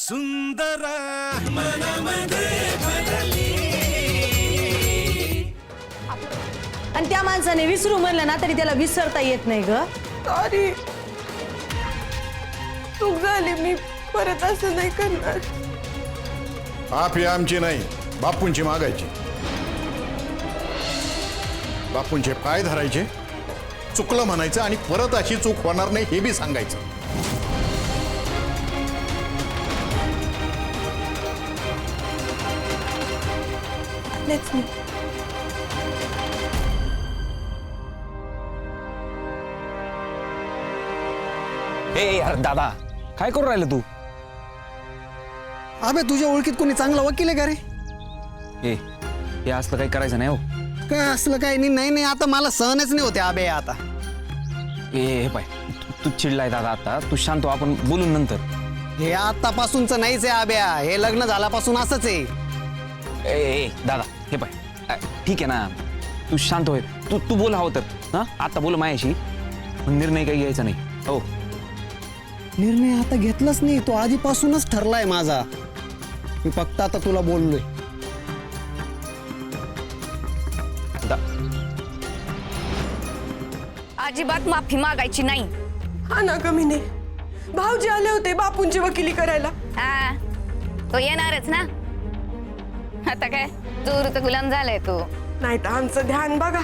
सुंदर मनामध्ये भरली. आणि त्या माणसाने विसरू म्हणलं ना तरी त्याला विसरता येत नाही ग. सॉरी, चूक झाली, मी परत असं नाही करणार. माफी आमची नाही, बापूंची मागायची. बापूंचे पाय धरायचे, चुकलं म्हणायचं आणि परत अशी चूक होणार नाही हे बी सांगायचं. लेट्स मी. ए यार दादा, काय करू राहिलं तू? अबे तुझ्या ओळखीत कोणी चांगला वकील आहे का रे? ए हे असलं काही करायचं नाही हो. काय असलं काय नाही नाही, आता मला सहनच नाही होते अबे. आता हे पाय, तू चिडलाय दादा, आता तू शांत हो, आपण बोलून नंतर. हे आतापासूनच नाहीच आहे अबे, हे लग्न झाल्यापासून असंच आहे. ए दादा, हे पाय, ठीक आहे ना, तू शांत होय, तू बोल हवं तर. हा आता बोल माझ्याशी, पण निर्णय काही घ्यायचा नाही हो. निर्णय आता घेतलाच नाही, तो आधीपासूनच ठरलाय माझा. मी फक्त आता तुला बोललोय. अजिबात माफी मागायची नाही. हा ना कमीने, भाऊजी आले होते बापूंची वकिली करायला. हा, तो येणारच ना. आता काय जोरूचा गुलाम झालाय तो. नाही तर आमचं ध्यान बघा,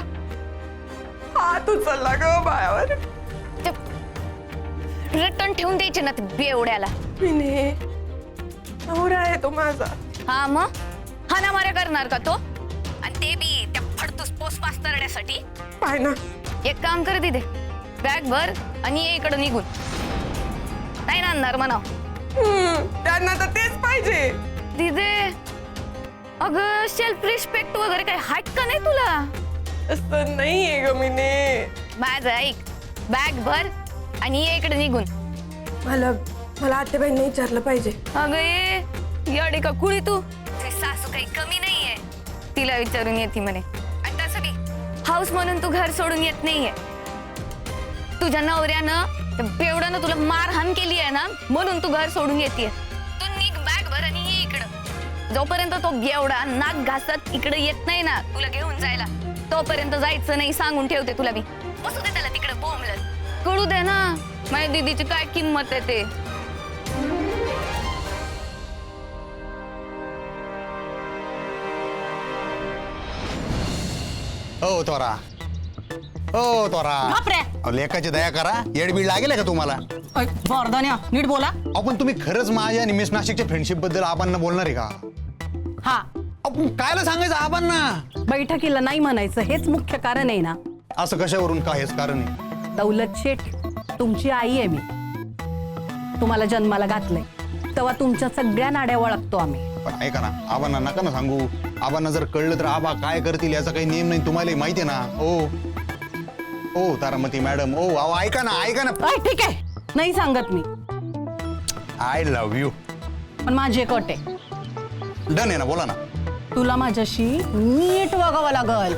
हात उचलला ग बायावर. रट्टण ठेवून द्यायचे ना ते बेवड्याला. मिने, नवरा आहे तो माझा. हा मग हाना माऱ्या करणार का तो? आणि ते बी त्या फडतूस पोस पास्तरण्यासाठी. पाय ना, एक काम कर दिदे, बॅग भर आणि ये इकडं निघून. नाही आणणार म्हणाव. त्यांना तर तेच पाहिजे. दिदे, अगं सेल्फ रिस्पेक्ट वगैरे काही हात का नाही तुला? असं नाहीये ग मिने. माझं ऐक, बॅग भर आणि ये इकडे निघून. मला आत्याबाईंनी विचारलं पाहिजे. अगं ये येडे का कुळी तू? तुझी सासू काही कमी नाहीये, तिला विचारून येते म्हणे. आणि तसं बी हाऊस म्हणून तू घर सोडून येत नाहीये. तुझ्या नवऱ्यानं त्या बेवड्यानं तुला मारहाण केली आहे ना, म्हणून तू घर सोडून येते. तू निघ, बॅग भर आणि ये इकडं. जोपर्यंत तो बेवडा नाक घासत इकडे येत नाही ना तुला घेऊन जायला, तोपर्यंत जायचं नाही, सांगून ठेवते तुला मी. बसू दे त्याला तिकडे बोंबलत. कळू दे ना माझ्या दीदीची काय किंमत आहे ते. हो तोरा, हो तोरा, लेखाची दया करा. येडबीड लागेल का तुम्हाला? वर्धन्या नीट बोला. आपण तुम्ही खरंच माझ्या आणि मिस नाशिकच्या फ्रेंडशिप बद्दल आबांना बोलणार आहे का? हा, आपण कायला सांगायचं आबांना? बैठकीला नाही म्हणायचं हेच मुख्य कारण आहे ना. असं कशावरून? काय हेच कारण आहे? दौलत शेठ तुमची आई आहे मी. तुम्हाला जन्माला घातलंय तेव्हा तुमच्या सगळ्या नाड्या ओळखतो आम्ही. पण ऐका ना, आबांना नका ना सांगू. आबांना जर कळलं तर आबा काय करतील याचा काही नेम नाही, तुम्हाला माहिती आहे ना. ओ ओ तारामती मॅडम, ओ अहो ऐका ना, ऐका ना. ठीक आहे, नाही सांगत मी, आय लव्ह यू. पण माझी एक अट आहे. डन आहे ना, बोला ना. तुला माझ्याशी नीट वागावं लागल.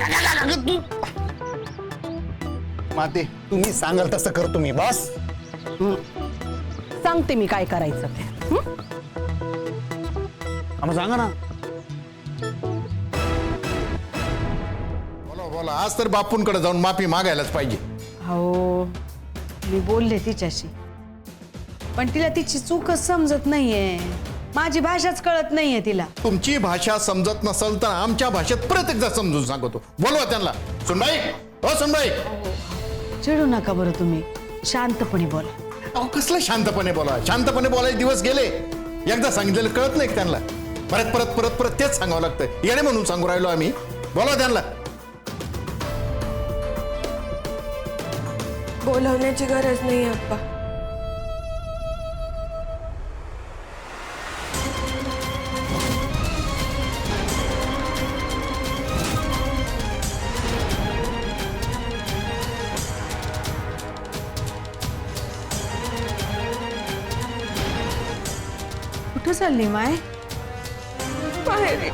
माते तुम्ही सांगाल तसं करतो मी, बस. सांगते मी काय करायचं ते. आम्हाला सांगा ना. बोला बोला, आज तर बापूंकडे जाऊन माफी मागायलाच पाहिजे. हो, मी बोलले तिच्याशी, पण तिला तिची चूकच समजत नाहीये. माझी भाषाच कळत नाहीये तिला. तुमची भाषा समजत नसेल तर आमच्या भाषेत परत एकदा समजून सांगतो. बोलवा त्यांना. सुनबाई, हो सुनबाई. चिडू नका बरं, तुम्ही शांतपणे बोला. अहो कसलं शांतपणे बोला? शांतपणे बोलायचे दिवस गेले. एकदा सांगितलेलं कळत नाही त्यांना. परत परत परत परत तेच सांगावं लागतं. येणे म्हणून सांगू राहिलो आम्ही. बोला त्यांना. बोलवण्याची गरज नाही अप्पा. कुठं चालली माय? बाहेर